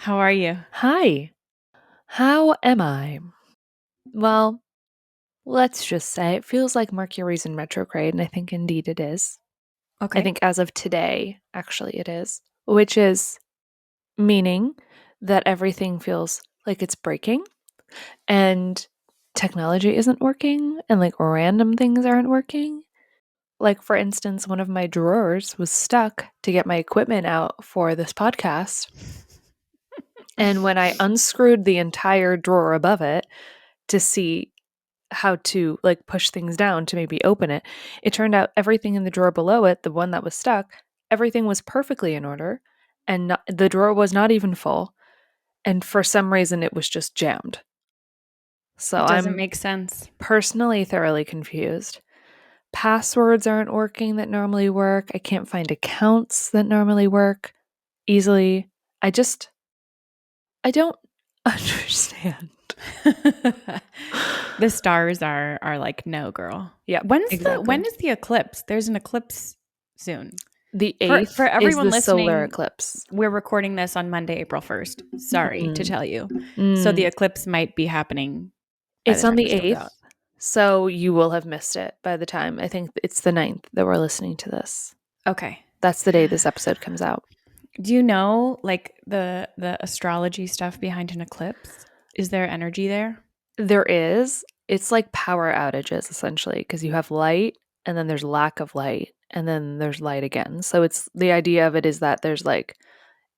How are you? Hi. How am I? Well, let's just say it feels like Mercury's in retrograde, and I think indeed it is. I Okay. think as of today, actually, it is, which is meaning that everything feels like it's breaking and technology isn't working and like random things aren't working. Like, for instance, one of my drawers was stuck to get my equipment out for this podcast. And when I unscrewed the entire drawer above it to see how to like push things down to maybe open it, it turned out everything in the drawer below it, the one that was stuck, everything was perfectly in order and the drawer was not even full. And for some reason, it was just jammed. So It doesn't I'm make sense. personally thoroughly confused. Passwords aren't working that normally work. I can't find accounts that normally work easily. I don't understand. The stars are like, no, girl. Yeah, When exactly. is the eclipse? There's an eclipse soon. The For 8th is everyone the solar listening, eclipse. we're recording this on Monday, April 1st. Sorry to Mm. tell you. So the Mm. eclipse might be happening by It's the on time the this comes 8th, out. so you will have missed it by the time. I think it's the 9th that we're listening to this. Okay. That's the day this episode comes out. Do you know like the astrology stuff behind an eclipse? Is there energy there? There is. It's like power outages essentially because you have light and then there's lack of light and then there's light again. So it's the idea of it is that there's like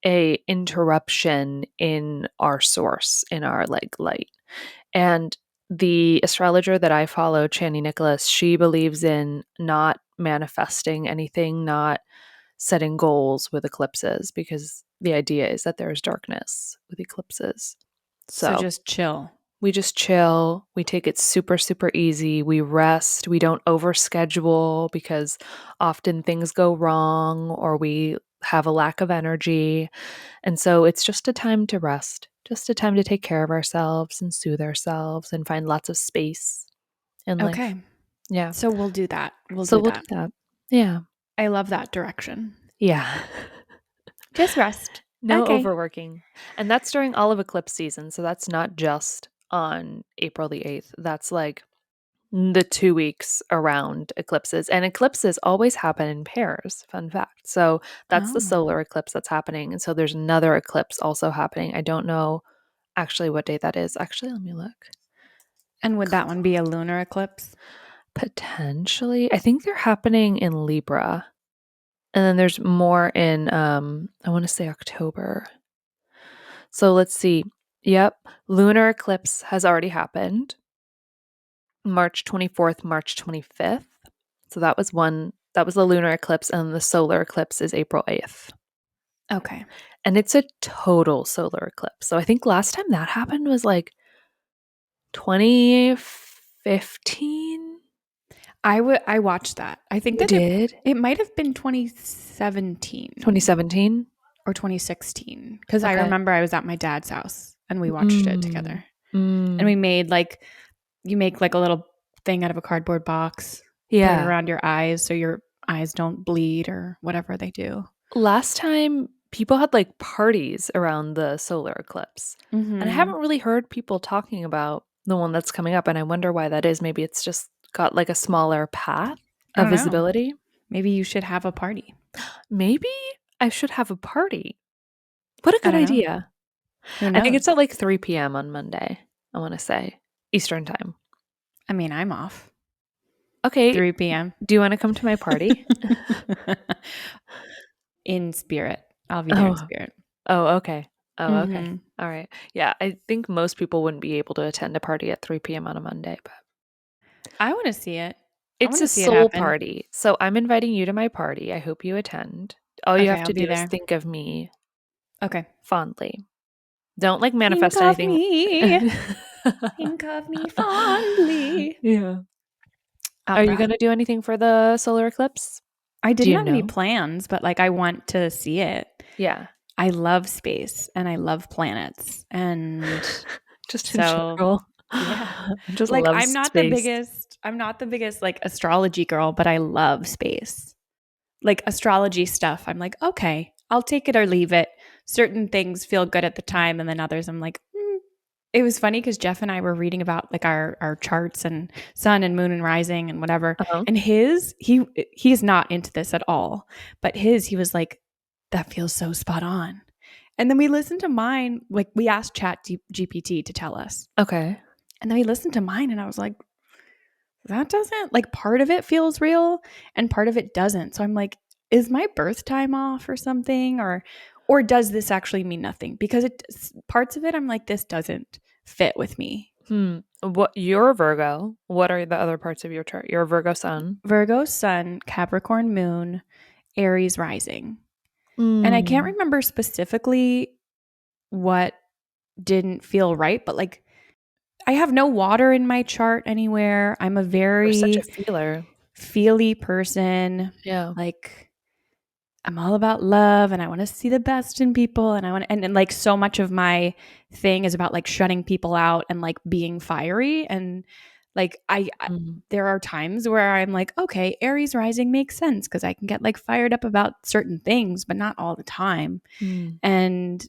a interruption in our source, in our like light. And the astrologer that I follow, Chani Nicholas, she believes in not manifesting anything, not setting goals with eclipses, because the idea is that there's darkness with eclipses. So So just chill. we just chill. We take it super, super easy. We rest. We don't overschedule because often things go wrong or we have a lack of energy. And so it's just a time to rest, just a time to take care of ourselves and soothe ourselves and find lots of space in life. Okay. Yeah. So we'll do that. We'll So do we'll do that. that. Yeah. I love that direction. Yeah. Just rest. No Okay. overworking. And that's during all of eclipse season. So that's not just on April the 8th. That's like the 2 weeks around eclipses. And eclipses always happen in pairs, fun fact. So that's the Oh. solar eclipse that's happening. And so there's another eclipse also happening. I don't know actually what date that is. Actually, let me look. And would that one be a lunar eclipse? Potentially. I think they're happening in Libra. And then there's more in I want to say October. So let's see. Yep, lunar eclipse has already happened. March 24th, March 25th. So that was one. That was the lunar eclipse, and the solar eclipse is April 8th. Okay. And it's a total solar eclipse. So I think last time that happened was like 2015. I watched that. I think You that did? it might have been 2017 2017? or 2016 because I Okay. remember I was at my dad's house and we watched it Mm, together. And mm. we made like you make like a little thing out of a cardboard box, put it Yeah. around your eyes so your eyes don't bleed or whatever they do. Last time people had like parties around the solar eclipse. And I Mhm. haven't really heard people talking about the one that's coming up. And I wonder why that is. Maybe it's just got like a smaller path I of don't know. visibility. Maybe you should have a party. Maybe I should have a party. What a I good don't know. idea. Who I think it's knows? at like 3 p.m. on Monday, I want to say, Eastern time. I mean, I'm off. Okay. 3 p.m. Do you want to come to my party? In spirit. I'll be there in Oh, spirit. oh, okay. Oh, okay. Mhm. All right. Yeah, I think most people wouldn't be able to attend a party at 3 p.m. on a Monday, but I want to see it. I it's want a to see it soul happen. party. So I'm inviting you to my party. I hope you attend. All you Okay, have I'll to be do is there. think of me Okay. fondly. Don't like Think manifest of anything. me. Think of me fondly. Yeah. Are you Opera. going to do anything for the solar eclipse? I Do didn't you have any know? plans, but like I want to see it. Yeah. I love space and I love planets. And Just in so general. yeah. I just Like love space. I'm not the biggest like astrology girl, but I love space. Like astrology stuff. I'm like, okay, I'll take it or leave it. certain things feel good at the time, and then others I'm like, it was funny because Jeff and I were reading about like our charts and sun and moon and rising and whatever. Uh-huh. And he's not into this at all. But he was like, that feels so spot on. And then we listened to mine, like we asked GPT to tell us. Okay. And then we listened to mine and I was like, that doesn't like part of it feels real and part of it doesn't. So I'm like, is my birth time off or something? Or does this actually mean nothing? Because it parts of it I'm like, this doesn't fit with me. What you're a Virgo. What are the other parts of your chart? You're a Virgo sun. Virgo sun, Capricorn moon, Aries rising. And I can't Mm. remember specifically what didn't feel right, but like I have no water in my chart anywhere. I'm a You're such a very feeler. feely person. Yeah. Like I'm all about love and I want to see the best in people and I want and like so much of my thing is about like shutting people out and like being fiery and like Mm. there are times where I'm like, okay, Aries rising makes sense because I can get like fired up about certain things, but not all the time. Mm. And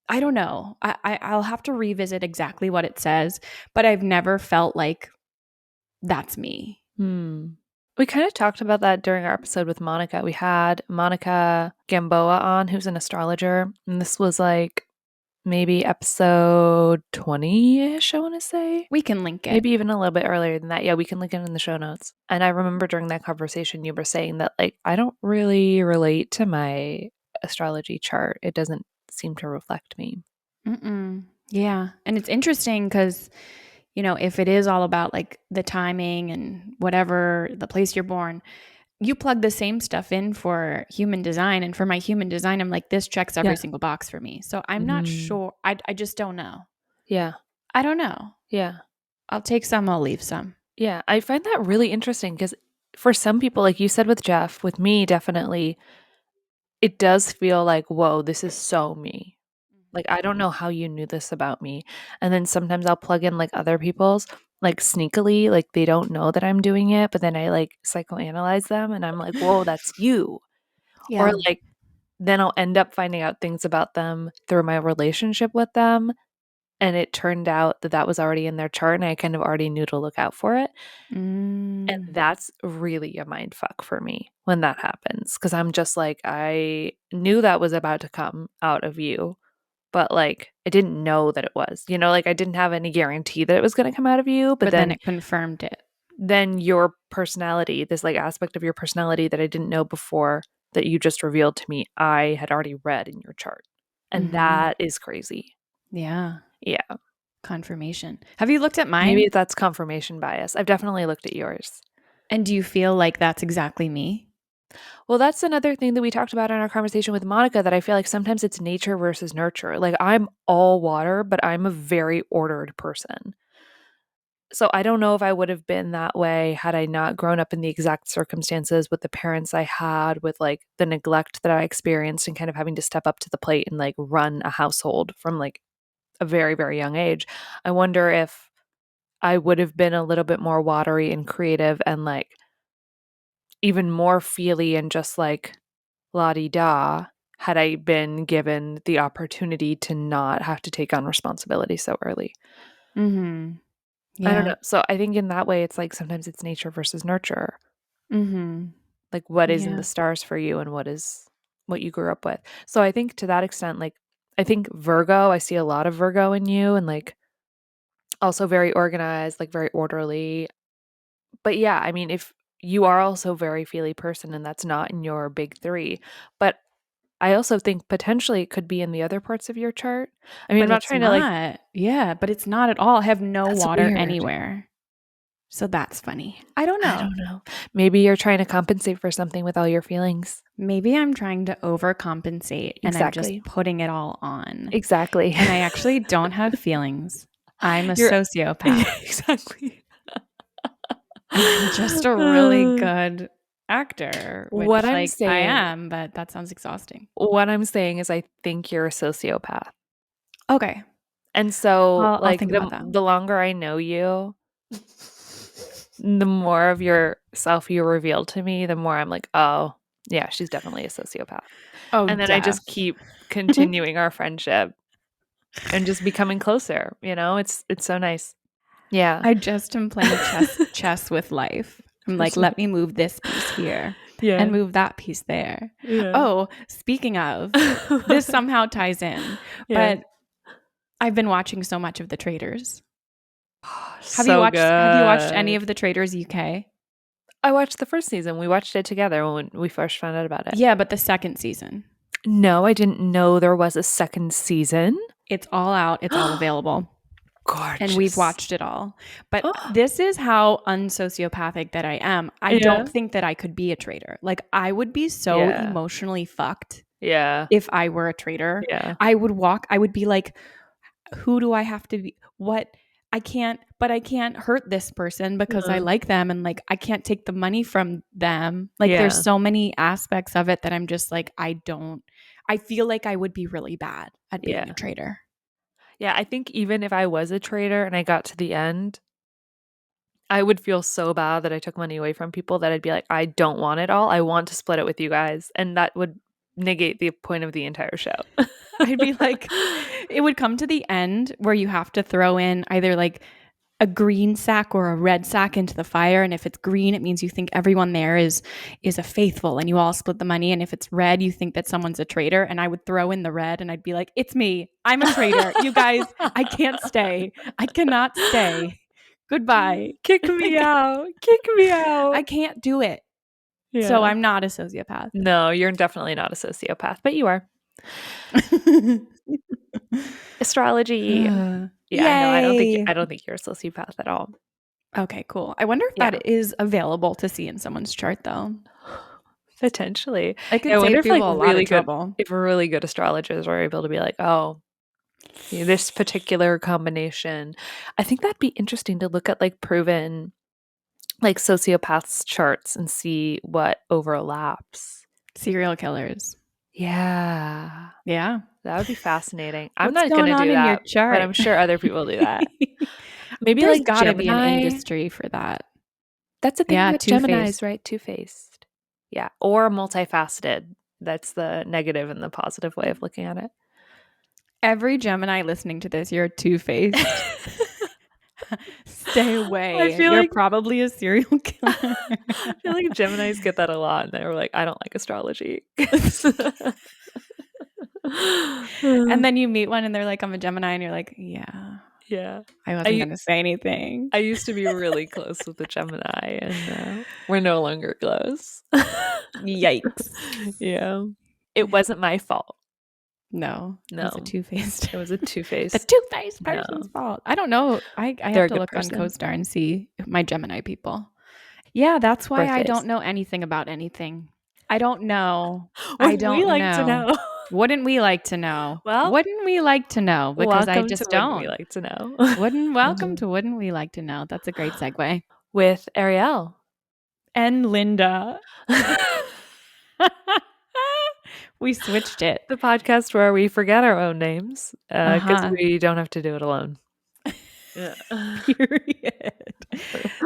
I don't know. I'll have to revisit exactly what it says, but I've never felt like that's me. Hmm. We kind of talked about that during our episode with Monica. We had Monica Gamboa on, who's an astrologer, and this was like maybe episode 20-ish, I want to say. We can link it. Maybe even a little bit earlier than that. Yeah, we can link it in the show notes. And I remember during that conversation, you were saying that, like, I don't really relate to my astrology chart. It doesn't seem to reflect me. Mm-mm. Yeah. And it's interesting because, you know, if it is all about like the timing and whatever, the place you're born, you plug the same stuff in for human design. And for my human design, I'm like, this checks every Yeah. single box for me. So I'm not Mhm. sure. I just don't know. Yeah. I don't know. Yeah. I'll take some, I'll leave some. Yeah. I find that really interesting because for some people, like you said with Jeff, with me, definitely, it does feel like, whoa, this is so me. Like, I don't know how you knew this about me. And then sometimes I'll plug in like other people's, like sneakily, like they don't know that I'm doing it, but then I like psychoanalyze them and I'm like, whoa, that's you. Or Yeah. like, then I'll end up finding out things about them through my relationship with them. And it turned out that that was already in their chart and I kind of already knew to look out for it. And Mm. that's really a mind fuck for me when that happens. Cause I'm just like, I knew that was about to come out of you, but like I didn't know that it was, like I didn't have any guarantee that it was going to come out of you. But But then then, it confirmed it. then your personality, this like aspect of your personality that I didn't know before that you just revealed to me, I had already read in your chart. And Mm-hmm. that is crazy. Yeah. Yeah. Confirmation. Have you looked at Maybe mine? that's confirmation bias. I've definitely looked at yours. And do you feel like that's exactly me? Well, that's another thing that we talked about in our conversation with Monica that I feel like sometimes it's nature versus nurture. Like I'm all water, but I'm a very ordered person. So I don't know if I would have been that way had I not grown up in the exact circumstances with the parents I had, with like the neglect that I experienced and kind of having to step up to the plate and like run a household from like a very, very young age. I wonder if I would have been a little bit more watery and creative and like even more feely and just like la di da had I been given the opportunity to not have to take on responsibility so early. Mm-hmm. I don't Yeah. know. So I think in that way, it's like sometimes it's nature versus nurture. Mm-hmm. Like what is in Yeah. the stars for you and what you grew up with. So I think to that extent, like I think Virgo, I see a lot of Virgo in you and like also very organized, like very orderly. But yeah, I mean, if you are also a very feely person and that's not in your big three, but I also think potentially it could be in the other parts of your chart. I mean, I'm But not it's trying to like, not. Yeah, but it's not at all. I have no that's water weird. anywhere. So that's funny. I don't I know. don't know. Maybe you're trying to compensate for something with all your feelings. Maybe I'm trying to overcompensate and I'm just Exactly. putting it all on. Exactly. And I actually don't have feelings. I'm a You're sociopath exactly. and I'm just a really good actor, What which I'm like I saying, am, but that sounds exhausting. what I'm saying is I think you're a sociopath. Okay. And so I'll like think about that. the longer I know you, the more of yourself you reveal to me, the more I'm like, "Oh, Yeah, she's definitely a sociopath. Oh, And then I deaf. just keep continuing our friendship and just becoming closer, you know? It's so nice. Yeah. I just am playing chess with life. I'm like, let me move this piece here Yeah. and move that piece there. Yeah. Oh, speaking of, this somehow ties in, Yeah. but I've been watching so much of The Traitors. So Have you watched any good. of The Traitors UK? I watched the first season. We watched it together when we first found out about it. Yeah, but the second season. No, I didn't know there was a second season. It's all out, it's all available. And we've Gorgeous. watched it all. But this is how unsociopathic that I am. I Yeah. don't think that I could be a traitor. Like, I would be so Yeah. emotionally fucked Yeah. if I were a traitor. Yeah. I would be like, who do I have to be? What? I can't hurt this person because I Uh, like them and like I can't take the money from them. Like, there's yeah. so many aspects of it that I'm just like, I feel like I would be really bad at being Yeah. a traitor. Yeah. I think even if I was a traitor and I got to the end, I would feel so bad that I took money away from people that I'd be like, I don't want it all. I want to split it with you guys. And that would negate the point of the entire show. I'd be like, it would come to the end where you have to throw in either like a green sack or a red sack into the fire, and if it's green it means you think everyone there is a faithful and you all split the money, and if it's red you think that someone's a traitor, and I would throw in the red and I'd be like, it's me, I'm a traitor, you guys, I can't stay, I cannot stay, goodbye. Kick me out. Kick me out. I can't do it. So Yeah. I'm not a sociopath. No, you're definitely not a sociopath, but you are. Astrology. Yeah, no, Yay. I don't think you're a sociopath at all. Okay, cool. I wonder if Yeah. that is available to see in someone's chart though. Potentially. It Yeah, could I wonder save if like people a lot of trouble. really good astrologers are able to be like, oh, yeah, this particular combination. I think that'd be interesting to look at like proven like sociopaths charts and see what overlaps. Serial killers. Yeah. Yeah. That would be fascinating. I'm What's not going gonna on do in your that, but chart? I'm sure other people do that. Maybe There's like got to be an Gemini. industry for that. That's the thing Yeah, about Geminis, two-faced. right? Two-faced. Yeah, or multifaceted. That's the negative and the positive way of looking at it. Every Gemini listening to this, you're two-faced. Stay I away. feel You're like probably a serial killer. I feel like Geminis get that a lot, and they're like, "I don't like astrology." And then you meet one and they're like, I'm a Gemini, and you're like, yeah, Yeah, I wasn't I going to say anything. I used to be really close with the Gemini, and we're no longer close. Yikes. Yeah, it wasn't my fault. No, it was a No, two-faced. it was a The two-faced. two-faced No, person's fault. I don't know. I they're have a to good look on person. CoStar and see my Gemini people. Yeah, that's why I Birthdays. don't know anything about anything. I don't know. I Wouldn't we don't like to know. know? Wouldn't we like to know? Well, Wouldn't we like to know? Because I welcome to just Wouldn't We don't. Like to Know Welcome to Wouldn't We Like to Know? That's a great segue. with Arielle. And Linda. We switched it. The podcast where we forget our own names because Uh-huh. we don't have to do it alone. Yeah. Period.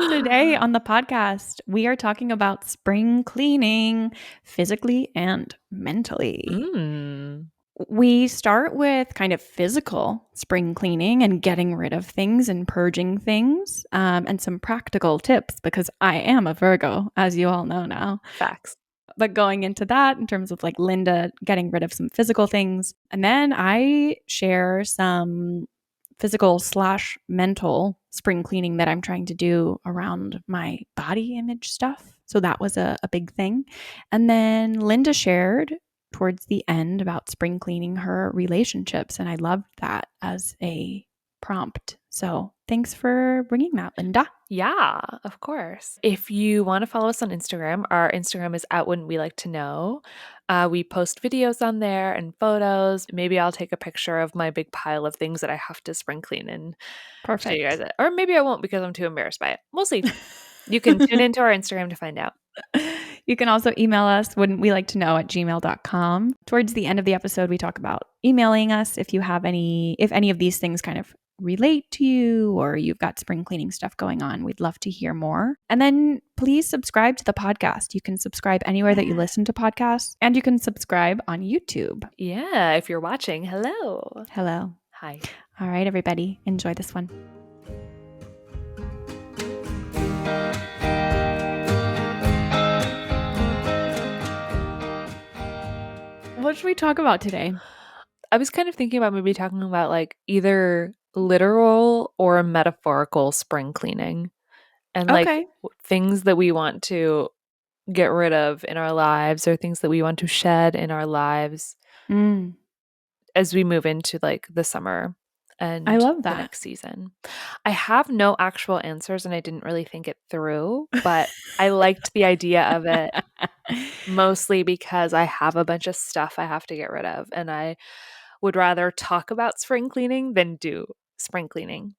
Today on the podcast, we are talking about spring cleaning physically and mentally. Mm. We start with kind of physical spring cleaning and getting rid of things and purging things, and some practical tips because I am a Virgo, as you all know now. Facts. But going into that in terms of like Linda getting rid of some physical things. And then I share some physical/mental spring cleaning that I'm trying to do around my body image stuff. So that was a big thing. And then Linda shared towards the end about spring cleaning her relationships. And I loved that as a prompt. So thanks for bringing that, Linda. Yeah, of course. If you want to follow us on Instagram, our Instagram is at Wouldn't We Like to Know. We post videos on there and photos. Maybe I'll take a picture of my big pile of things that I have to spring clean and show you guys Perfect. it. Or maybe I won't because I'm too embarrassed by it. We'll see. You can tune into our Instagram to find out. You can also email us, wouldn't we like to know at gmail.com. Towards the end of the episode, we talk about emailing us if any of these things kind of relate to you or you've got spring cleaning stuff going on. We'd love to hear more. And then please subscribe to the podcast. You can subscribe anywhere that you listen to podcasts, and you can subscribe on YouTube. Yeah, if you're watching, hello. Hello. Hi. All right, everybody, enjoy this one. What should we talk about today? I was kind of thinking about maybe talking about like either literal or metaphorical spring cleaning and like Okay. things that we want to get rid of in our lives or things that we want to shed in our lives as we move into like the summer I and love the that. next season. I have no actual answers and I didn't really think it through, but I liked the idea of it mostly because I have a bunch of stuff I have to get rid of and I would rather talk about spring cleaning than do spring cleaning.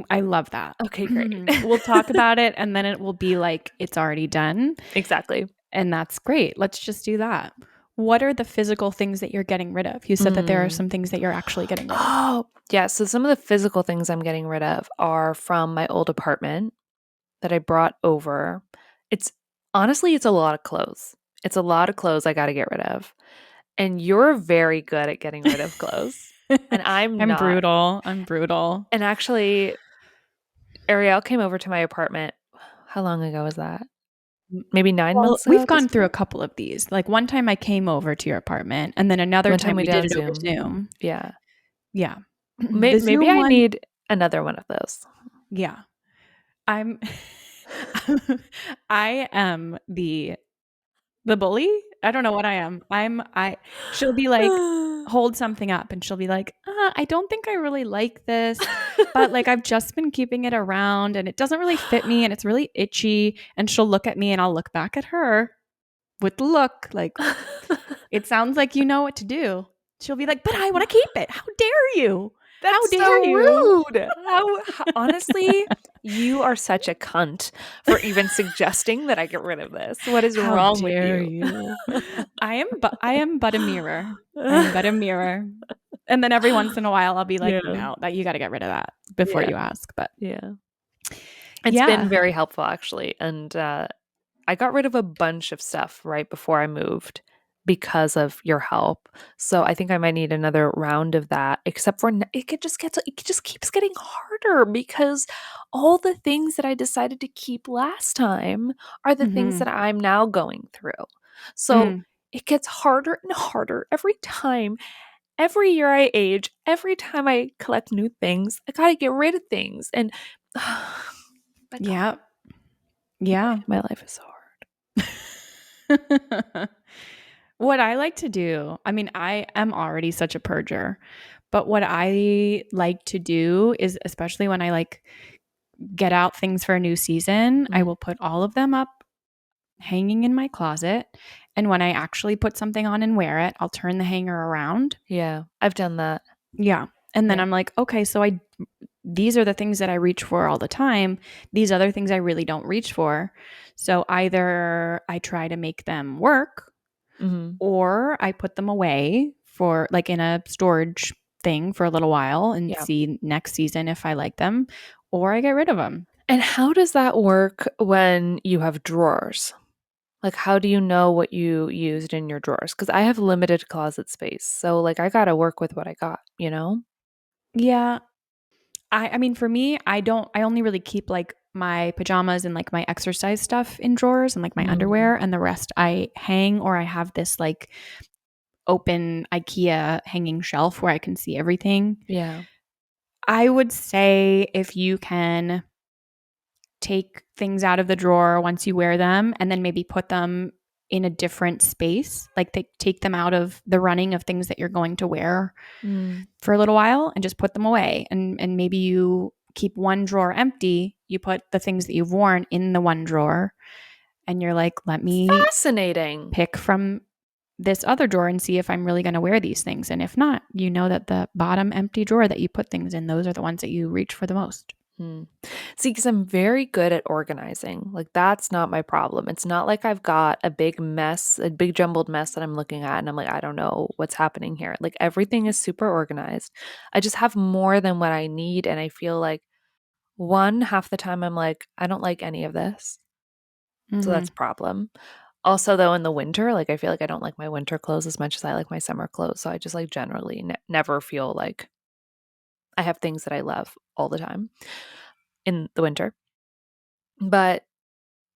I love that. Okay, great. We'll talk about it and then it will be like it's already done. Exactly. And that's great. Let's just do that. What are the physical things that you're getting rid of? You said that there are some things that you're actually getting rid of. Oh, yeah. So some of the physical things I'm getting rid of are from my old apartment that I brought over. It's honestly, it's a lot of clothes. It's a lot of clothes I got to get rid of. And you're very good at getting rid of clothes. And I'm I'm not. brutal. I'm brutal. And actually, Arielle came over to my apartment. How long ago was that? Maybe 9 Well, months ago we've at this gone through a point? couple of these. Like one time I came over to your apartment, and then another One time time we we did did on it over Zoom. Zoom. Yeah. Yeah. The Maybe Zoom I one, need another one of those. yeah. I'm I am the bully. I don't know what I am. I she'll be like hold something up and she'll be like, I don't think I really like this, but like I've just been keeping it around and it doesn't really fit me and it's really itchy." And she'll look at me and I'll look back at her with the look like, "It sounds like you know what to do." She'll be like, "But I want to keep it. How dare you? How That's dare so you?" rude. Honestly, you are such a cunt for even suggesting that I get rid of this. What is How wrong with dare you? you? I am but a mirror. I am but a mirror. And then every once in a while I'll be like, Yeah. "No, that you got to get rid of that before Yeah. you ask." But Yeah. It's been yeah. very helpful actually. And I got rid of a bunch of stuff right before I moved because of your help. So I think I might need another round of that. Except for it just keeps getting harder because all the things that I decided to keep last time are the things Mhm. that I'm now going through. So Mm. it gets harder and harder every time. Every year I age, every time I collect new things, I got to get rid of things and my God, Yeah. Yeah. my life is so hard. What I like to do, I mean, I am already such a purger, but what I like to do is, especially when I like get out things for a new season, I Mhm. will put all of them up hanging in my closet. And when I actually put something on and wear it, I'll turn the hanger around. Yeah, I've done that. Yeah. And then Yeah. I'm like, okay, so these are the things that I reach for all the time. These other things I really don't reach for. So either I try to make them work Mhm. or I put them away for like in a storage thing for a little while and Yeah. see next season if I like them, or I get rid of them. And how does that work when you have drawers? Like, how do you know what you used in your drawers? Because I have limited closet space. So, like, I got to work with what I got, you know? Yeah. I mean for me, I only really keep like my pajamas and like my exercise stuff in drawers and like my Mm. underwear, and the rest I hang, or I have this like open IKEA hanging shelf where I can see everything. Yeah. I would say if you can take things out of the drawer once you wear them and then maybe put them in a different space, like take them out of the running of things that you're going to wear Mm. for a little while and just put them away. And maybe you keep one drawer empty, you put the things that you've worn in the one drawer, and you're like, let me Fascinating. pick from this other drawer and see if I'm really going to wear these things. And if not, you know that the bottom empty drawer that you put things in, those are the ones that you reach for the most. Mm. See, because I'm very good at organizing. Like, that's not my problem. It's not like I've got a big mess, a big jumbled mess that I'm looking at, and I'm like, I don't know what's happening here. Like, everything is super organized. I just have more than what I need. And I feel like, one, half the time I'm like, I don't like any of this. So that's Mhm. a problem. Also, though, in the winter, like, I feel like I don't like my winter clothes as much as I like my summer clothes. So I just like generally never feel like I have things that I love all the time in the winter. But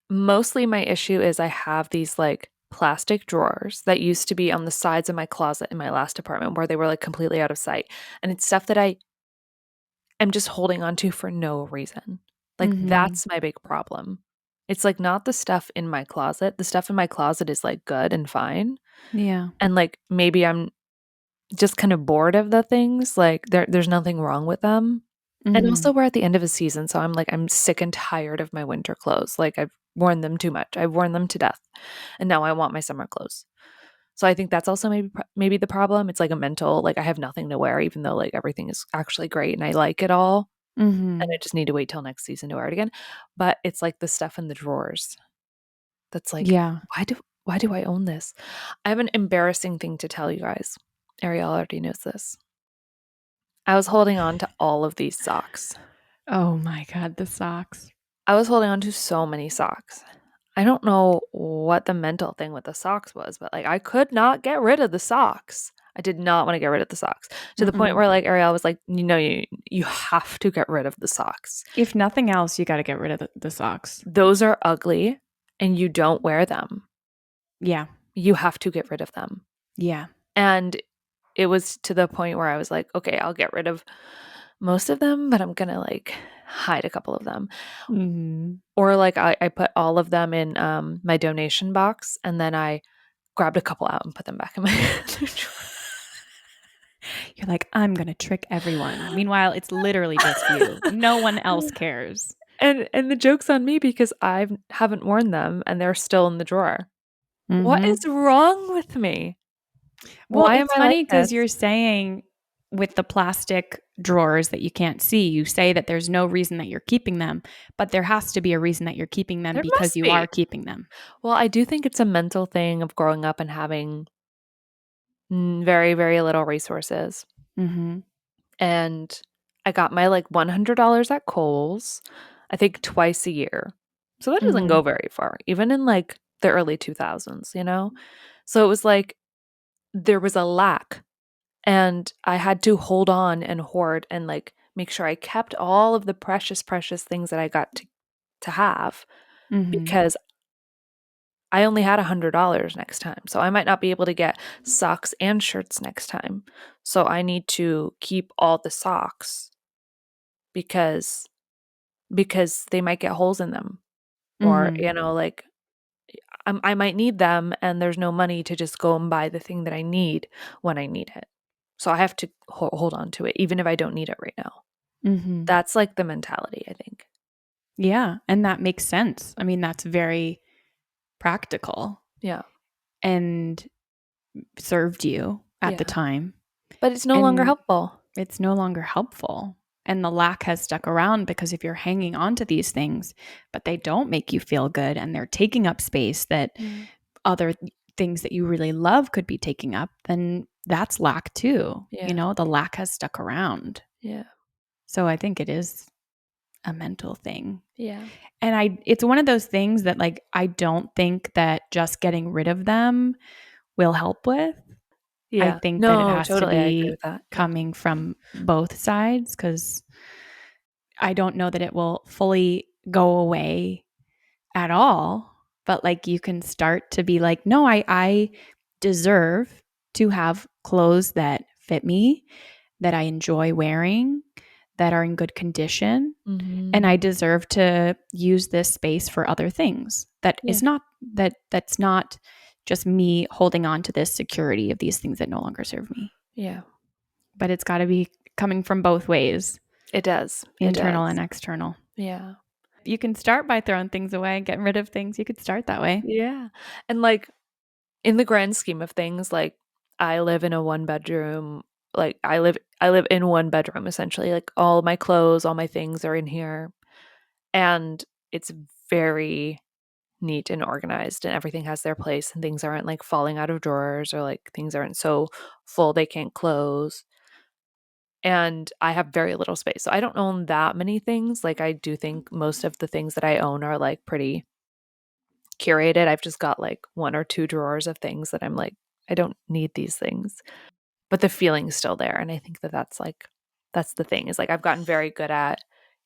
mostly my issue is I have these like plastic drawers that used to be on the sides of my closet in my last apartment where they were like completely out of sight. And it's stuff that I am just holding on to for no reason. Like, Mhm. that's my big problem. It's like not the stuff in my closet. The stuff in my closet is like good and fine. Yeah. And like maybe I'm just kind of bored of the things. Like there's nothing wrong with them. And also Mhm. we're at the end of a season, so I'm like I'm sick and tired of my winter clothes. Like I've worn them too much. I've worn them to death. And now I want my summer clothes. So I think that's also maybe the problem. It's like a mental like I have nothing to wear even though like everything is actually great and I like it all and I Mhm. just need to wait till next season to wear it again. But it's like the stuff in the drawers that's like Yeah. why do I own this? I have an embarrassing thing to tell you guys. Arielle already knows this. I was holding on to all of these socks. Oh my god, the socks. I was holding on to so many socks. I don't know what the mental thing with the socks was, but like I could not get rid of the socks. I did not want to get rid of the socks to the point Mm-mm. where like Arielle was like, you have to get rid of the socks. If nothing else, you gotta get rid of the socks. Those are ugly and you don't wear them. Yeah. You have to get rid of them. Yeah. And it was to the point where I was like, okay, I'll get rid of most of them, but I'm gonna like hide a couple of them. Mhm. Or like I put all of them in my donation box and then I grabbed a couple out and put them back in my other drawer. You're like, "I'm gonna trick everyone." Meanwhile, it's literally just you. No one else cares. And the joke's on me because I haven't worn them and they're still in the drawer. What is Mhm. wrong with me? Well, Why am it's I like funny because 'cause this? you're saying with the plastic drawers that you can't see, you say that there's no reason that you're keeping them, but there has to be a reason that you're keeping them There because must you be. are keeping them. Well, I do think it's a mental thing of growing up and having very, very little resources. Mhm. And I got my like $100 at Kohl's, I think twice a year. So that doesn't go Mhm. very far, even in like the early 2000s, you know? So it was like there was a lack and I had to hold on and hoard and like make sure I kept all of the precious, precious things that I got to have Mhm. because I only had $100 next time. So I might not be able to get socks and shirts next time. So I need to keep all the socks because they might get holes in them or, Mhm. like I might need them and there's no money to just go and buy the thing that I need when I need it. So I have to hold on to it even if I don't need it right now. Mhm. That's like the mentality, I think. Yeah, and that makes sense. I mean, that's very practical Yeah. and served you at the Yeah. time, But it's no longer and helpful. it's no longer helpful. And the lack has stuck around because if you're hanging on to these things, but they don't make you feel good and they're taking up space that Yeah. other things that you really love could be taking up, then that's lack too. You Yeah. know, the lack has stuck around. Yeah. So I think it is a mental thing. Yeah. And it's one of those things that like I don't think that just getting rid of them will help with. I Yeah. think that it No, has to totally. I agree be with that. Yeah. coming from both sides cuz I don't know that it will fully go away at all, but like you can start to be like, no, I deserve to have clothes that fit me, that I enjoy wearing, that are in good condition, and Mhm. I deserve to use this space for other things. Yeah. That's not just me holding on to this security of these things that no longer serve me. Yeah. But it's got to be coming from both ways, It does. It internal does. and external. Yeah. You can start by throwing things away, getting rid of things. You could start that way. Yeah. And like in the grand scheme of things, like I live in a one bedroom, like I live in one bedroom essentially. Like all my clothes, all my things are in here. And it's very neat and organized and everything has their place and things aren't like falling out of drawers or like things aren't so full they can't close. And I have very little space. So I don't own that many things. Like I do think most of the things that I own are like pretty curated. I've just got like one or two drawers of things that I'm like, I don't need these things. But the feeling's still there. And I think that that's like, that's the thing is like I've gotten very good at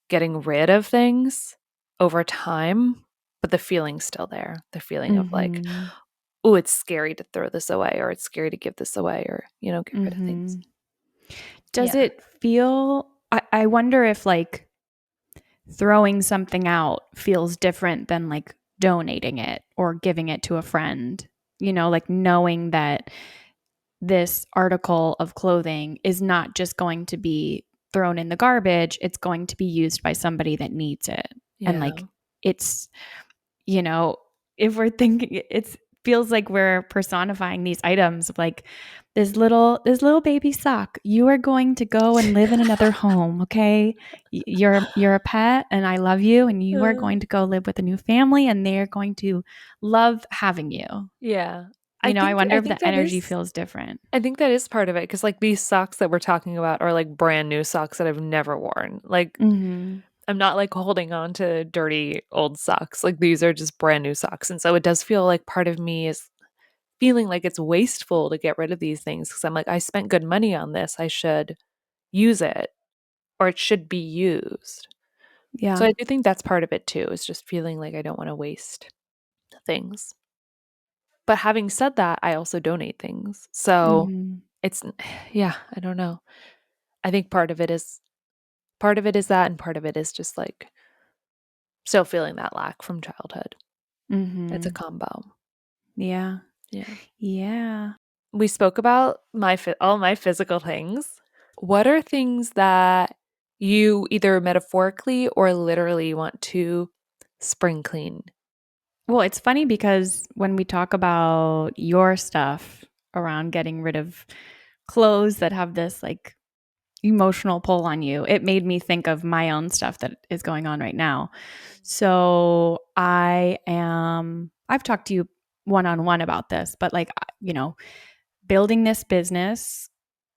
getting rid of things over time, but the feeling's still there. The feeling of like, Mhm. oh, it's scary to throw this away or it's scary to give this away or, get rid of things. Mhm. Does Yeah. it feel I wonder if like throwing something out feels different than like donating it or giving it to a friend. Like knowing that this article of clothing is not just going to be thrown in the garbage, it's going to be used by somebody that needs it. And Yeah. like it's, you know, if we're thinking it's feels like we're personifying these items of like this little baby sock. You are going to go and live in another home, okay? You're a pet and I love you and you are Uh, going to go live with a new family and they're going to love having you. yeah. I wonder I if think the that energy is feels different. I think that is part of it because like these socks that we're talking about are like brand new socks that I've never worn. Like Mhm. I'm not like holding on to dirty old socks. Like these are just brand new socks. And so it does feel like part of me is feeling like it's wasteful to get rid of these things because I'm like, I spent good money on this. I should use it or it should be used. So Yeah. I do think that's part of it too, is just feeling like I don't want to waste things. But having said that, I also donate things. So Mhm. it's, yeah, I don't know. I think part of it is that, and part of it is just like still feeling that lack from childhood. It's a Mhm. combo. Yeah. Yeah. Yeah. We spoke about all my physical things. What are things that you either metaphorically or literally want to spring clean? Well, it's funny because when we talk about your stuff around getting rid of clothes that have this like emotional pull on you, it made me think of my own stuff that is going on right now. So I've talked to you one on one about this, but like, building this business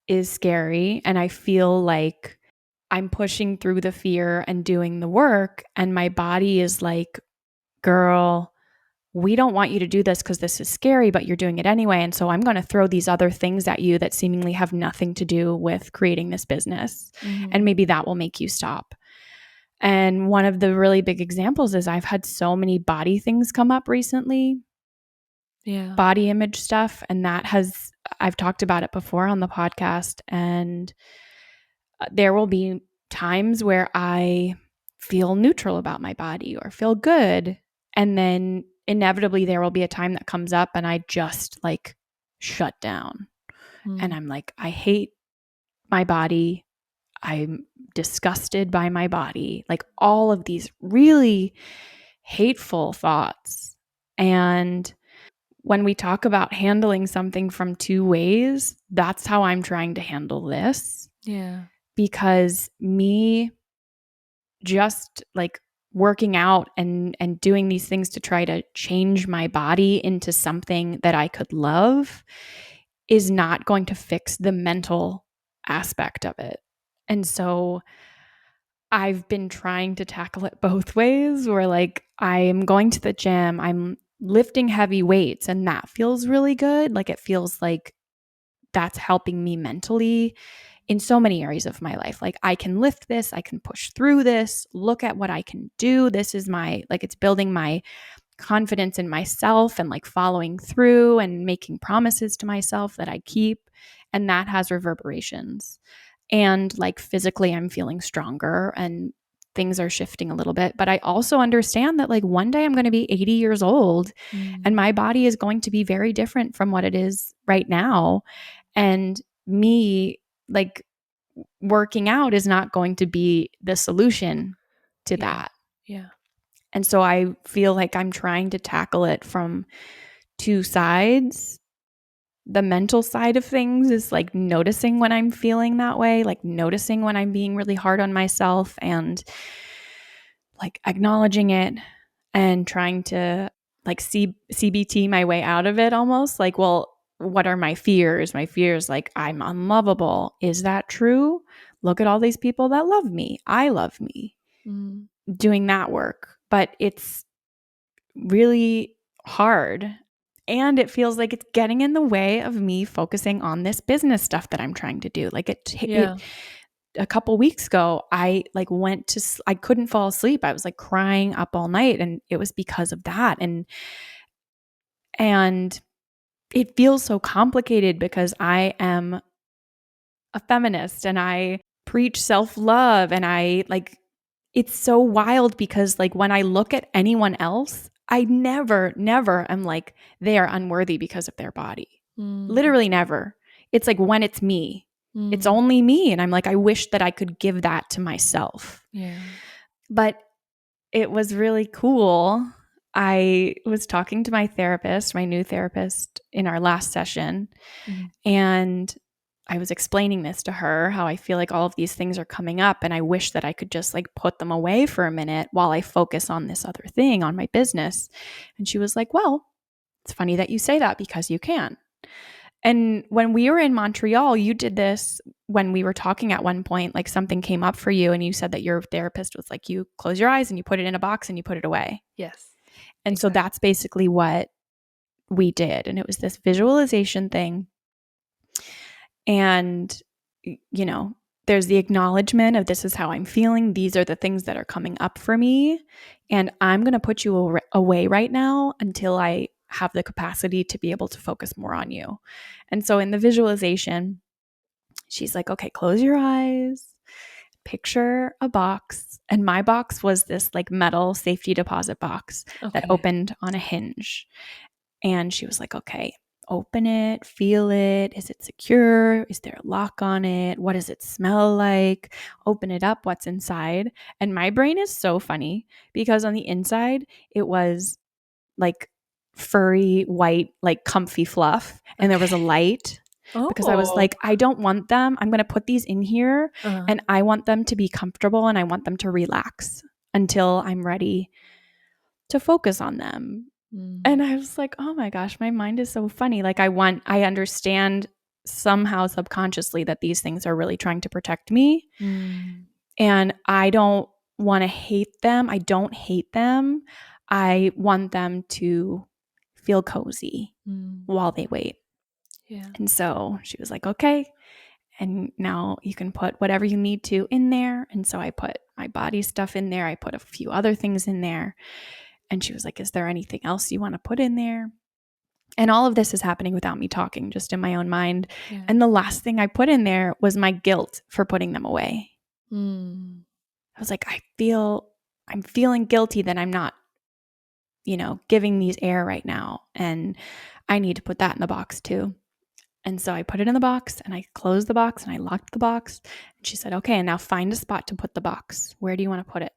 is scary. And I feel like I'm pushing through the fear and doing the work. And my body is like, girl, we don't want you to do this because this is scary, but you're doing it anyway. And so I'm going to throw these other things at you that seemingly have nothing to do with creating this business. And Mhm. maybe that will make you stop. And one of the really big examples is I've had so many body things come up recently, Yeah. body image stuff. And I've talked about it before on the podcast. And there will be times where I feel neutral about my body or feel good. And then inevitably there will be a time that comes up and I just like shut down. And Mm. I'm like, I hate my body. I'm disgusted by my body. Like all of these really hateful thoughts. And when we talk about handling something from two ways, that's how I'm trying to handle this Yeah. because me just like working out and doing these things to try to change my body into something that I could love is not going to fix the mental aspect of it. And so I've been trying to tackle it both ways where like I'm going to the gym, I'm lifting heavy weights and that feels really good. Like it feels like that's helping me mentally in so many areas of my life. Like I can lift this, I can push through this, look at what I can do. This is like it's building my confidence in myself and like following through and making promises to myself that I keep. And that has reverberations. And like physically, I'm feeling stronger and things are shifting a little bit. But I also understand that like one day I'm going to be 80 years old and Mm. my body is going to be very different from what it is right now. And me, like, working out is not going to be the solution to Yeah. that. Yeah. And so I feel like I'm trying to tackle it from two sides The mental side of things is like noticing when I'm feeling that way, like noticing when I'm being really hard on myself and like acknowledging it and trying to like CBT my way out of it almost. Like, well, what are my fears? My fears, like, I'm unlovable. Is that true? Look at all these people that love me. I love me. Mm. Doing that work. But it's really hard. And it feels like it's getting in the way of me focusing on this business stuff that I'm trying to do. Like Yeah. a couple weeks ago, I like I couldn't fall asleep. I was like crying up all night, and it was because of that. And it feels so complicated because I am a feminist and I preach self-love, and I like, it's so wild because like when I look at anyone else, I never am like they are unworthy because of their body. Mm. Literally never. It's like when it's me. It's Mm. only me, and I'm like, I wish that I could give that to myself. Yeah. But it was really cool. I was talking to my therapist, my new therapist, in our last session, Mm. and I was explaining this to her, how I feel like all of these things are coming up and I wish that I could just like put them away for a minute while I focus on this other thing, on my business. And she was like, well, it's funny that you say that because you can. And when we were in Montreal, you did this when we were talking at one point, like something came up for you and you said that your therapist was like, you close your eyes and you put it in a box and you put it away. Yes. And so Exactly. that's basically what we did. And it was this visualization thing. And, you know, there's the acknowledgement of this is how I'm feeling. These are the things that are coming up for me. And I'm going to put you away right now until I have the capacity to be able to focus more on you. And so in the visualization, she's like, okay, close your eyes, picture a box. And my box was this like metal safety deposit box that Okay. opened on a hinge. And she was like, okay, open it, feel it. Is it secure? Is there a lock on it? What does it smell like? Open it up. What's inside? And my brain is so funny because on the inside, it was like furry, white, like comfy fluff. And there was a Okay. light because I was Oh. like, I don't want them. I'm going to put these in here Uh, and I want them to be comfortable and I want them to relax until I'm ready to focus on them. mm. And I was like, oh my gosh, my mind is so funny. Like, I understand somehow subconsciously that these things are really trying to protect me. Mm. And I don't want to hate them. I don't hate them. I want them to feel cozy Mm. while they wait. Yeah. And so she was like, okay. And now you can put whatever you need to in there. And so I put my body stuff in there. I put a few other things in there. And she was like, is there anything else you want to put in there? And all of this is happening without me talking, just in my own mind. Yeah. And the last thing I put in there was my guilt for putting them away. Mm. I was like, I'm feeling guilty that I'm not, giving these air right now. And I need to put that in the box too. And so I put it in the box and I closed the box and I locked the box. And she said, okay, and now find a spot to put the box. Where do you want to put it?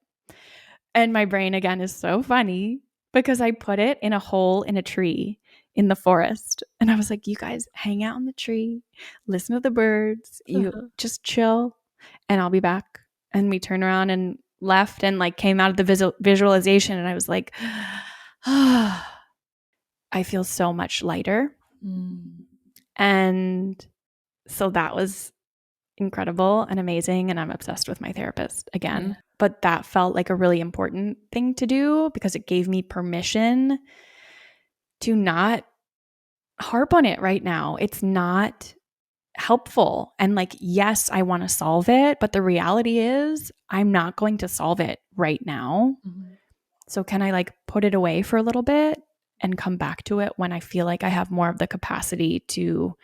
And my brain again is so funny because I put it in a hole in a tree in the forest. And I was like, you guys hang out in the tree, listen to the birds, you Uh-huh. just chill, and I'll be back. And we turned around and left and like came out of the visualization. And I was like, I feel so much lighter. Mm. And so that was incredible and amazing. And I'm obsessed with my therapist Yeah. again. But that felt like a really important thing to do because it gave me permission to not harp on it right now. It's not helpful. And like, yes, I want to solve it. But the reality is, I'm not going to solve it right now. Mhm. So, can I like put it away for a little bit and come back to it when I feel like I have more of the capacity to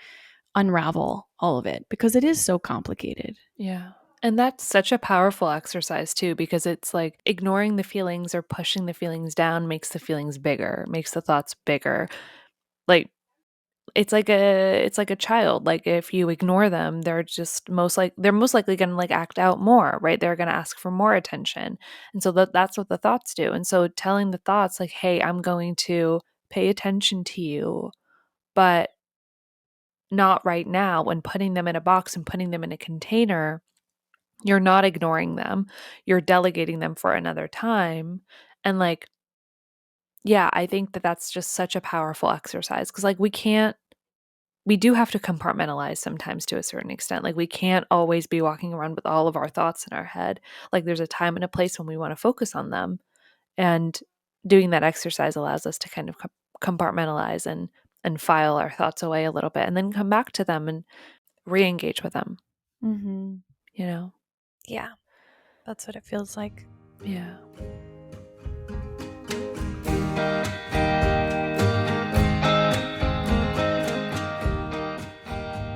unravel all of it? Because it is so complicated. Yeah. And that's such a powerful exercise too, because it's like ignoring the feelings or pushing the feelings down makes the feelings bigger, makes the thoughts bigger. Like it's like a child. Like if you ignore them, they're most likely going to like act out more, right? They're going to ask for more attention. And so that's what the thoughts do. And so telling the thoughts like, "Hey, I'm going to pay attention to you, but not right now, and putting them in a box and putting them in a container, you're not ignoring them. You're delegating them for another time. And like, yeah, I think that that's just such a powerful exercise because like we do have to compartmentalize sometimes to a certain extent. Like we can't always be walking around with all of our thoughts in our head. Like there's a time and a place when we want to focus on them. And doing that exercise allows us to kind of compartmentalize and file our thoughts away a little bit and then come back to them and re-engage with them, Mm-hmm. you know? Yeah, that's what it feels like. Yeah.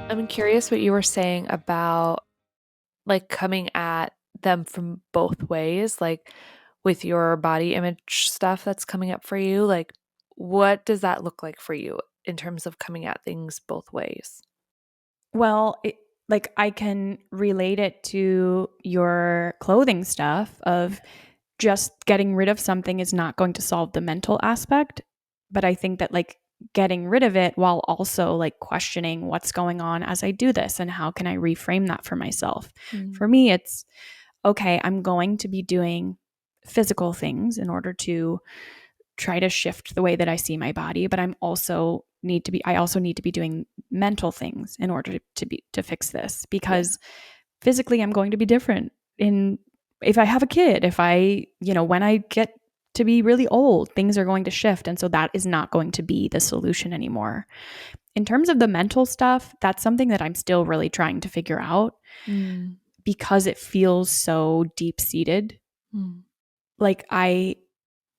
I'm curious what you were saying about like coming at them from both ways, like with your body image stuff that's coming up for you. Like, what does that look like for you in terms of coming at things both ways? Well, like I can relate it to your clothing stuff of just getting rid of something is not going to solve the mental aspect, but I think that like getting rid of it while also like questioning what's going on as I do this and how can I reframe that for myself. Mm, For me, it's okay, I'm going to be doing physical things in order to try to shift the way that I see my body, but I also need to be doing mental things in order to fix this yeah. because physically I'm going to be different in if I have a kid, if I, when I get to be really old, things are going to shift and so that is not going to be the solution anymore. In terms of the mental stuff, that's something that I'm still really trying to figure out Mm, because it feels so deep-seated. mm, Like I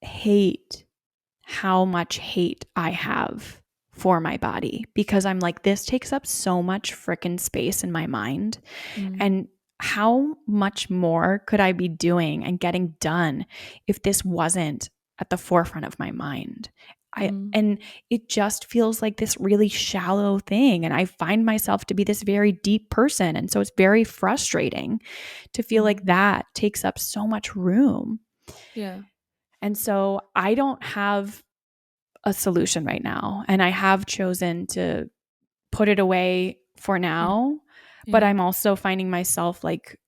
hate how much hate I have for my body because I'm like, this takes up so much freaking space in my mind. mm, And how much more could I be doing and getting done if this wasn't at the forefront of my mind? mm, And it just feels like this really shallow thing. And I find myself to be this very deep person. And so it's very frustrating to feel like mm. that takes up so much room. Yeah. And so I don't have a solution right now. And I have chosen to put it away for Yeah. now. But Yeah. I'm also finding myself like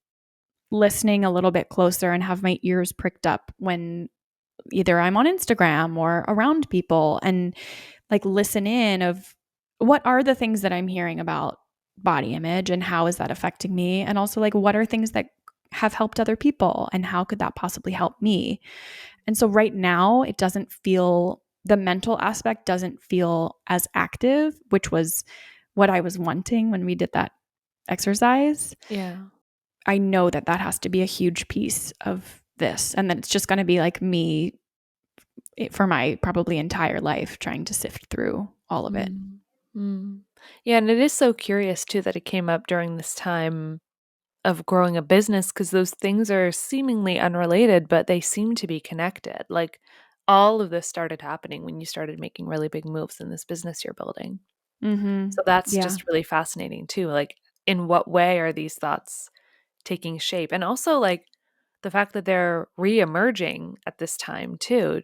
listening a little bit closer and have my ears pricked up when either I'm on Instagram or around people and like listen in of what are the things that I'm hearing about body image and how is that affecting me? And also like what are things that have helped other people and how could that possibly help me? And so right now, it doesn't feel, the mental aspect doesn't feel as active, which was what I was wanting when we did that exercise. Yeah. I know that that has to be a huge piece of this and that it's just going to be like me for my probably entire life trying to sift through all of it. Mm, mm. Yeah, and it is so curious too that it came up during this time of growing a business because those things are seemingly unrelated, but they seem to be connected. Like all of this started happening when you started making really big moves in this business you're building. Mhm. So that's Yeah. just really fascinating too. Like, in what way are these thoughts taking shape? And also, like, the fact that they're re-emerging at this time too.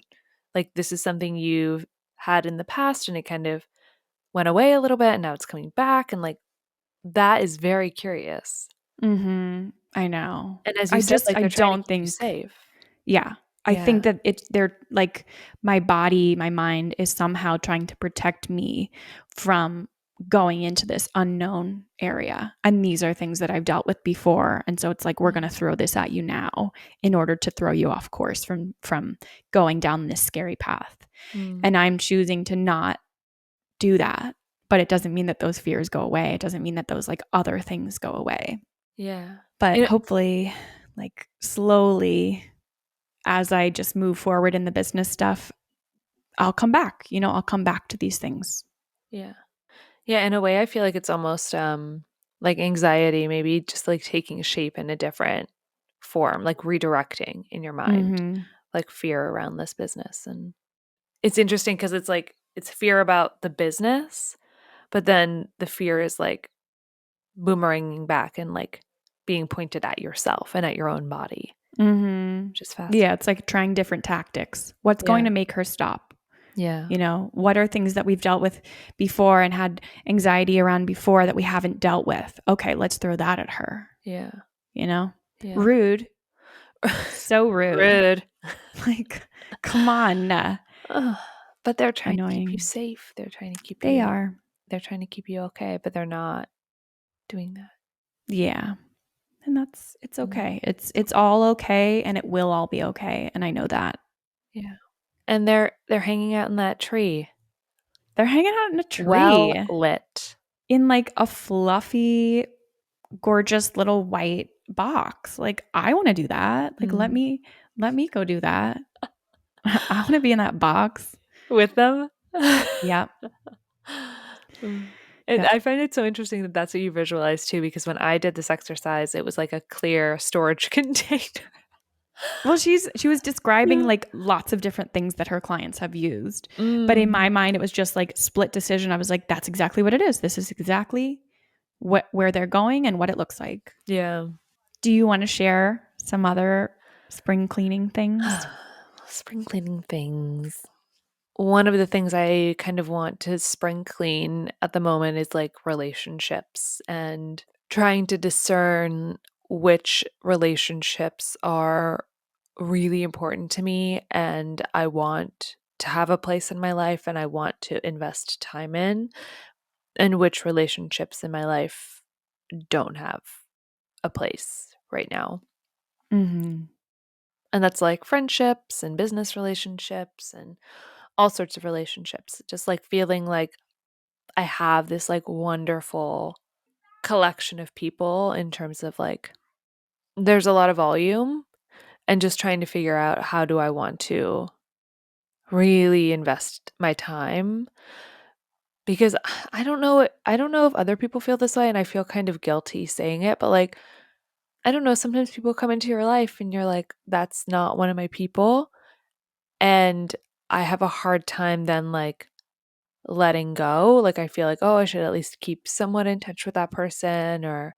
Like, this is something you've had in the past and it kind of went away a little bit and now it's coming back. And like, that is very curious. Mhm. I know. And as you said, like, I they're trying to don't keep you think safe. yeah. I think Yeah. that they're like my body, my mind is somehow trying to protect me from going into this unknown area. And these are things that I've dealt with before. And so it's like we're going to Mm, throw this at you now in order to throw you off course from going down this scary path. mm, And I'm choosing to not do that. But it doesn't mean that those fears go away. It doesn't mean that those like other things go away. yeah. But You know, hopefully like slowly as I just move forward in the business stuff, I'll come back. I'll come back to these things. yeah. Yeah, in a way, I feel like it's almost like anxiety, maybe just like taking shape in a different form, like redirecting in your mind, Mhm. like fear around this business. And it's interesting because it's like it's fear about the business, but then the fear is like boomeranging back and like being pointed at yourself and at your own body, Mhm. which is Yeah, fascinating. it's like trying different tactics. What's going Yeah. to make her stop? Yeah. You know, what are things that we've dealt with before and had anxiety around before that we haven't dealt with? Okay, let's throw that at her, Yeah. you know? Yeah. Rude. So rude. Rude. Like, come on. Ugh. But they're trying to keep you Annoying. safe. They're trying to keep They you are. they're trying to keep you okay, but they're not doing that. Yeah. And it's Mm. okay. It's all okay and it will all be okay. And I know that. Yeah. And they're hanging out in that tree. They're hanging out in a Well tree lit. in like a fluffy, gorgeous little white box. Like I want to do that. Like Mm. let me go do that. I want to be in that box. With them? Yep. Mm. And Yep. I find it so interesting that that's what you visualize too, because when I did this exercise, it was like a clear storage container. Well, she was describing Yeah. like lots of different things that her clients have used. But in Mm. my mind it was just like split decision. I was like that's exactly what it is. This is exactly what where they're going and what it looks like. Yeah. Do you want to share some other spring cleaning things? Spring cleaning things. One of the things I kind of want to spring clean at the moment is like relationships and trying to discern which relationships are really important to me and I want to have a place in my life and I want to invest time in, and which relationships in my life don't have a place right now. Mhm. And that's like friendships and business relationships and all sorts of relationships. Just like feeling like I have this like wonderful collection of people in terms of like there's a lot of volume, and just trying to figure out how do I want to really invest my time, because I don't know if other people feel this way and I feel kind of guilty saying it, but like I don't know, sometimes people come into your life and you're like that's not one of my people, and I have a hard time then like letting go. Like I feel like, oh, I should at least keep somewhat in touch with that person, or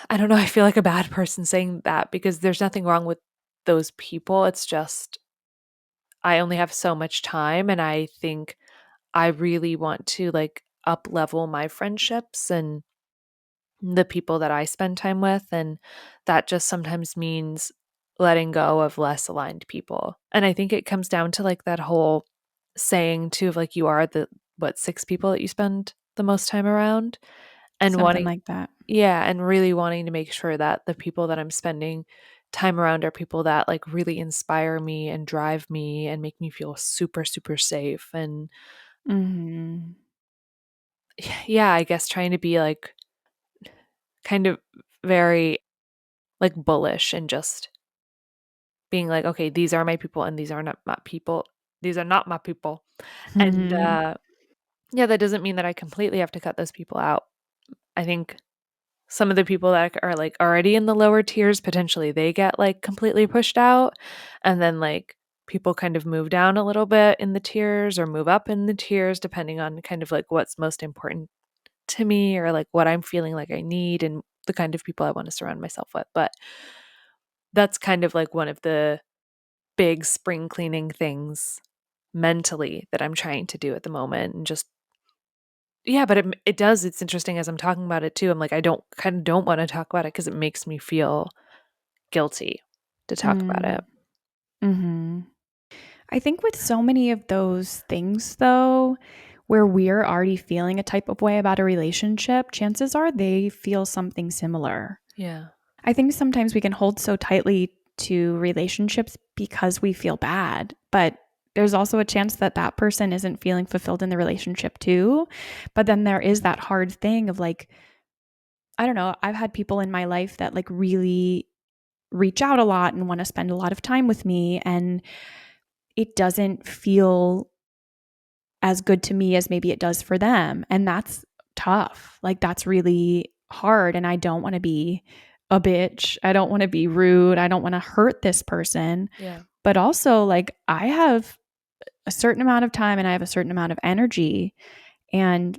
I don't know, I feel like a bad person saying that because there's nothing wrong with those people. It's just I only have so much time and I think I really want to like up level my friendships and the people that I spend time with, and that just sometimes means letting go of less aligned people. And I think it comes down to like that whole saying too of like you are the what six people that you spend the most time around, and Something wanting, like that. yeah, and really wanting to make sure that the people that I'm spending time around are people that like really inspire me and drive me and make me feel super super safe. And Mhm. yeah, I guess trying to be like kind of very like bullish and just being like, okay, these are my people and these are not my people. These are not my people. And Mhm. yeah, that doesn't mean that I completely have to cut those people out. I think some of the people that are like already in the lower tiers, potentially they get like completely pushed out. And then like people kind of move down a little bit in the tiers or move up in the tiers, depending on kind of like what's most important to me or like what I'm feeling like I need and the kind of people I want to surround myself with. But that's kind of like one of the big spring cleaning things mentally that I'm trying to do at the moment, and just yeah, but it does, it's interesting as I'm talking about it too. I'm like I don't kind of don't want to talk about it because it makes me feel guilty to talk about Mm. it. Mhm. I think with so many of those things though, where we're already feeling a type of way about a relationship, chances are they feel something similar. Yeah. I think sometimes we can hold so tightly to relationships because we feel bad, but there's also a chance that that person isn't feeling fulfilled in the relationship too. But then there is that hard thing of like, I don't know, I've had people in my life that like really reach out a lot and want to spend a lot of time with me, and it doesn't feel as good to me as maybe it does for them. And that's tough. Like, that's really hard. And I don't want to be a bitch. I don't want to be rude. I don't want to hurt this person. Yeah. But also, like, I have a certain amount of time and I have a certain amount of energy. And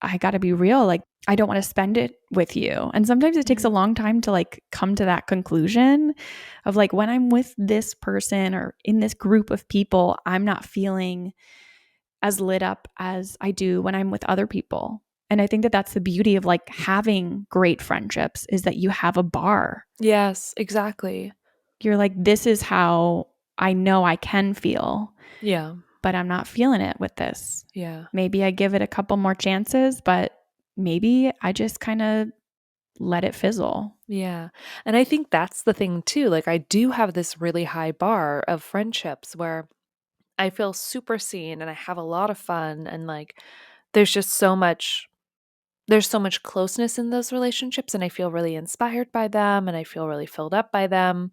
I got to be real. Like, I don't want to spend it with you. And sometimes it takes Yeah. a long time to like come to that conclusion of like when I'm with this person or in this group of people, I'm not feeling as lit up as I do when I'm with other people. And I think that that's the beauty of like having great friendships is that you have a bar. Yes, exactly. You're like, this is how I know I can feel, Yeah. but I'm not feeling it with this. Yeah. Maybe I give it a couple more chances, but maybe I just kind of let it fizzle. Yeah. And I think that's the thing too. Like, I do have this really high bar of friendships where I feel super seen and I have a lot of fun. And like, there's just so much, there's so much closeness in those relationships. And I feel really inspired by them and I feel really filled up by them.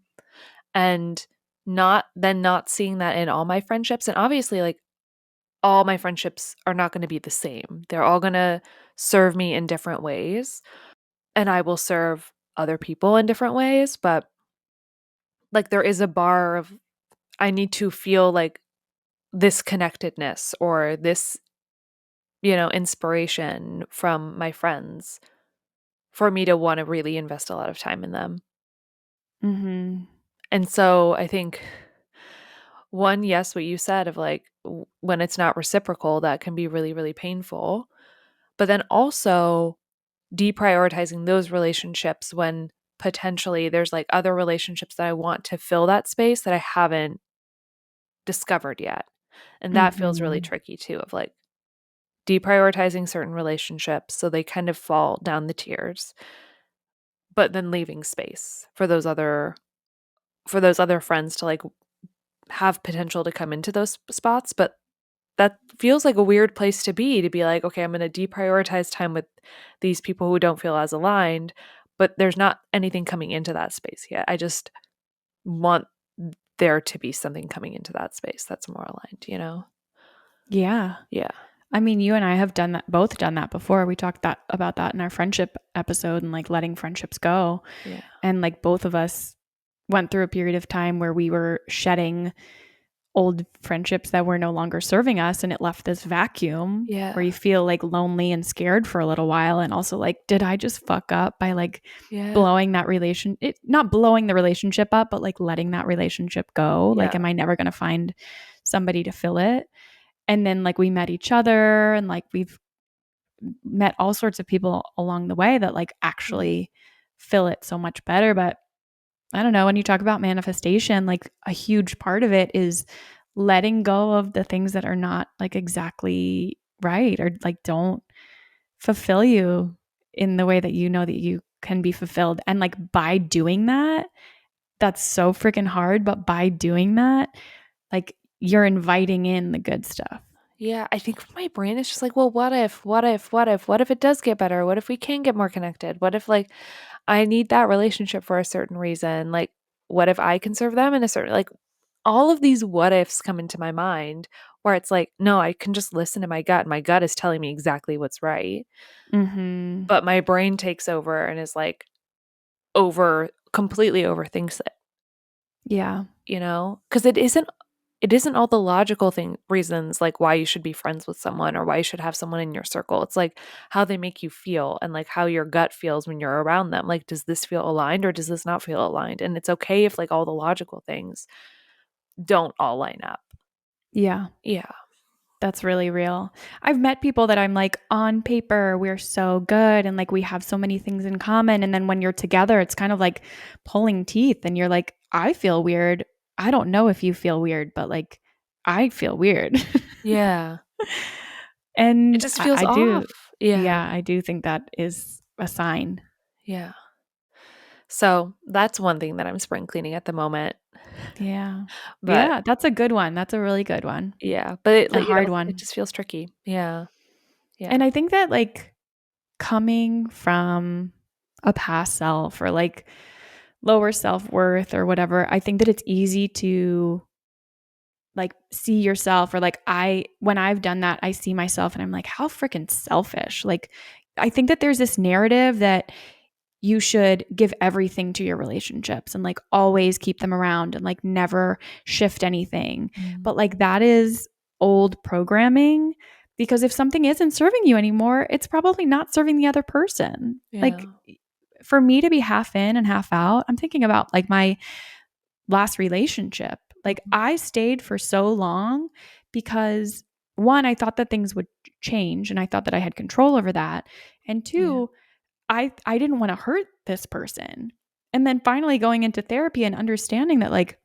And not seeing that in all my friendships. And obviously, like, all my friendships are not going to be the same. They're all going to serve me in different ways. And I will serve other people in different ways. But like, there is a bar of, I need to feel like this connectedness or this, inspiration from my friends for me to want to really invest a lot of time in them. Mm-hmm. And so I think one, yes, what you said of like when it's not reciprocal, that can be really, really painful. But then also deprioritizing those relationships when potentially there's like other relationships that I want to fill that space that I haven't discovered yet. And that feels really Mm-hmm. tricky too, of like deprioritizing certain relationships so they kind of fall down the tiers, but then leaving space for those other friends to like have potential to come into those spots. But that feels like a weird place to be like, okay, I'm going to deprioritize time with these people who don't feel as aligned, but there's not anything coming into that space yet. I just want there to be something coming into that space that's more aligned. Yeah. Yeah. I mean, you and I have both done that before. We talked about that in our friendship episode and like letting friendships go. Yeah. And like both of us went through a period of time where we were shedding old friendships that were no longer serving us. And it left this vacuum Yeah. where you feel like lonely and scared for a little while. And also like, did I just fuck up by like Yeah. blowing that not blowing the relationship up, but like letting that relationship go? Like, Yeah. am I never going to find somebody to fill it? And then like we met each other and like we've met all sorts of people along the way that like Yeah. actually fill it so much better. But I don't know, when you talk about manifestation, like a huge part of it is letting go of the things that are not like exactly right or like don't fulfill you in the way that you know that you can be fulfilled. And like by doing that, that's so freaking hard. But by doing that, like you're inviting in the good stuff. Yeah, I think my brain is just like, well, what if it does get better? What if we can get more connected? What if like I need that relationship for a certain reason? Like, what if I can serve them in a certain, like, all of these what ifs come into my mind where it's like, no, I can just listen to my gut. My gut is telling me exactly what's right. Mm-hmm. But my brain takes over and is like completely overthinks it, Yeah. Because it isn't all the logical reasons like why you should be friends with someone or why you should have someone in your circle. It's like how they make you feel and like how your gut feels when you're around them. Like, does this feel aligned or does this not feel aligned? And it's okay if like all the logical things don't all line up. Yeah. Yeah. That's really real. I've met people that I'm like, on paper, we're so good and like we have so many things in common. And then when you're together, it's kind of like pulling teeth and you're like, I feel weird. I don't know if you feel weird, but like I feel weird. Yeah. It And just I, feels I do. off. Yeah. Yeah, I do think that is a sign. Yeah. So that's one thing that I'm spring cleaning at the moment. Yeah. But Yeah, that's a good one. That's a really good one. yeah, but A hard it one. just feels tricky. Yeah. Yeah. And I think that like coming from a past self or like lower self-worth or whatever, I think that it's easy to like see yourself or like when I've done that, I see myself and I'm like, how freaking selfish. Like I think that there's this narrative that you should give everything to your relationships and like always keep them around and like never shift anything. Mm. But like that is old programming because if something isn't serving you anymore, it's probably not serving the other person. Like Yeah. for me to be half in and half out, I'm thinking about like my last relationship. Like Mhm. I stayed for so long because one, I thought that things would change and I thought that I had control over that. And Yeah. two, I didn't want to hurt this person. And then finally going into therapy and understanding that like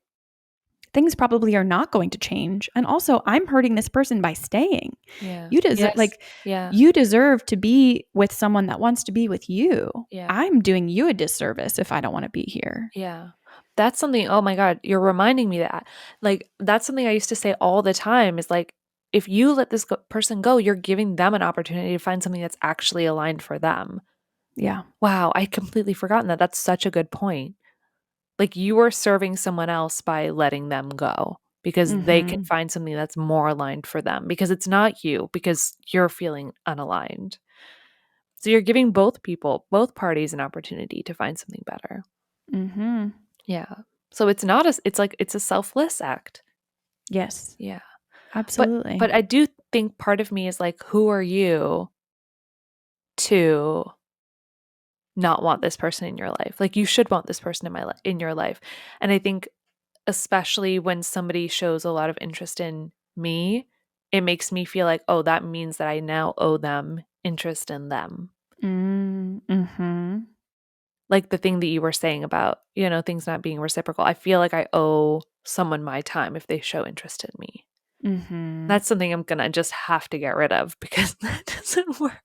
things probably are not going to change. And also I'm hurting this person by staying. Yeah. You deserve Yes. like Yeah. you deserve to be with someone that wants to be with you. Yeah. I'm doing you a disservice if I don't want to be here. Yeah. That's something, oh my God, you're reminding me that. Like, that's something I used to say all the time is like, if you let this person go, you're giving them an opportunity to find something that's actually aligned for them. Yeah. Wow, I completely forgotten that. That's such a good point. Like, you are serving someone else by letting them go because they can Mhm. find something that's more aligned for them because it's not you, because you're feeling unaligned. So you're giving both people, both parties an opportunity to find something better. Mhm. Yeah. So it's not a it's like it's a selfless act. Yes. Yeah. Absolutely. But I do think part of me is like, who are you to not want this person in your life? Like you should want this person in your life. And I think especially when somebody shows a lot of interest in me, it makes me feel like, oh, that means that I now owe them interest in them. Mhm. Like the thing that you were saying about, things not being reciprocal. I feel like I owe someone my time if they show interest in me. Mhm. That's something I'm gonna just have to get rid of because that doesn't work.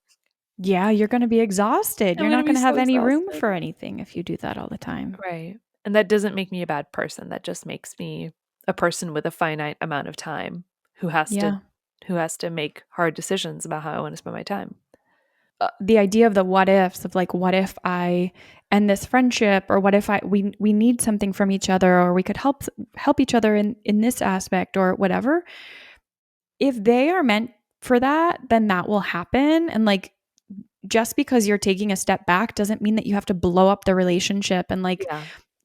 Yeah, you're going to be exhausted. I'm You're gonna not be going to so have any room exhausted. for anything if you do that all the time. Right. And that doesn't make me a bad person. That just makes me a person with a finite amount of time who has to Yeah. who has to make hard decisions about how I want to spend my time. The idea of the what ifs of like what if I end this friendship, or what if we need something from each other, or we could help each other in this aspect or whatever. If they are meant for that, then that will happen. And like just because you're taking a step back doesn't mean that you have to blow up the relationship and like,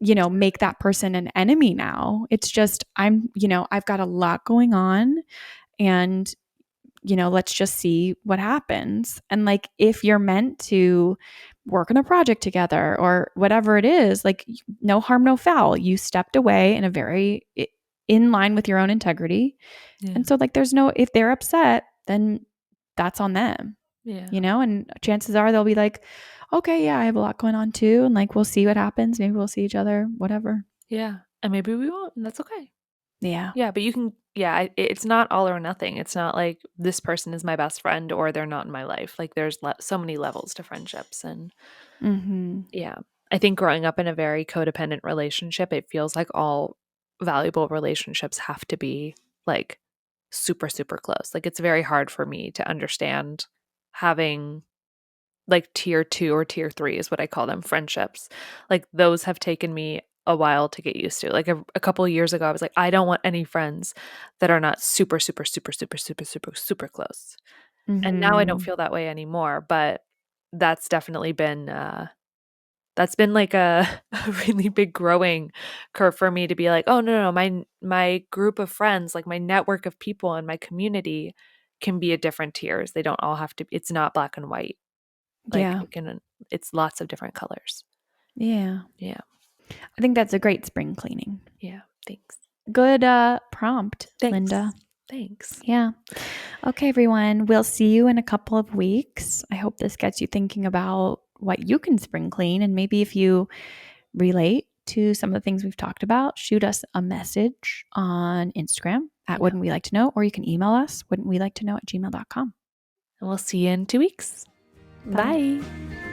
Yeah. make that person an enemy now. It's just I've got a lot going on, and let's just see what happens. And like, if you're meant to work on a project together or whatever it is, like, no harm, no foul. You stepped away in a very in line with your own integrity. Yeah. And so, like, there's no, if they're upset, then that's on them, Yeah. and chances are they'll be like, okay, yeah, I have a lot going on too. And like, we'll see what happens. Maybe we'll see each other, whatever. Yeah. And maybe we won't, and that's okay. Yeah. Yeah, but you can it's not all or nothing. It's not like this person is my best friend or they're not in my life. Like there's so many levels to friendships and Mm-hmm. yeah. I think growing up in a very codependent relationship, it feels like all valuable relationships have to be like super, super close. Like it's very hard for me to understand having like tier 2 or tier 3 is what I call them friendships. Like those have taken me a while to get used to. Like a couple of years ago, I was like, I don't want any friends that are not super, super, super, super, super, super, super close. And now I don't Mm-hmm. feel that way anymore. But that's definitely been that's been like a, a really big growing curve for me to be like, oh no, my group of friends, like my network of people in my community can be at different tiers. They don't all have to it's not black and white. Like Yeah. it's lots of different colors. Yeah. Yeah. I think that's a great spring cleaning. Yeah. Thanks. Good prompt, Linda. Thanks. Thanks. Yeah. Okay, everyone. We'll see you in a couple of weeks. I hope this gets you thinking about what you can spring clean. And maybe if you relate to some of the things we've talked about, shoot us a message on Instagram at Yeah. wouldn't we like to know, or you can email us, wouldn't we like to know at gmail.com. And we'll see you in 2 weeks. Bye. Bye.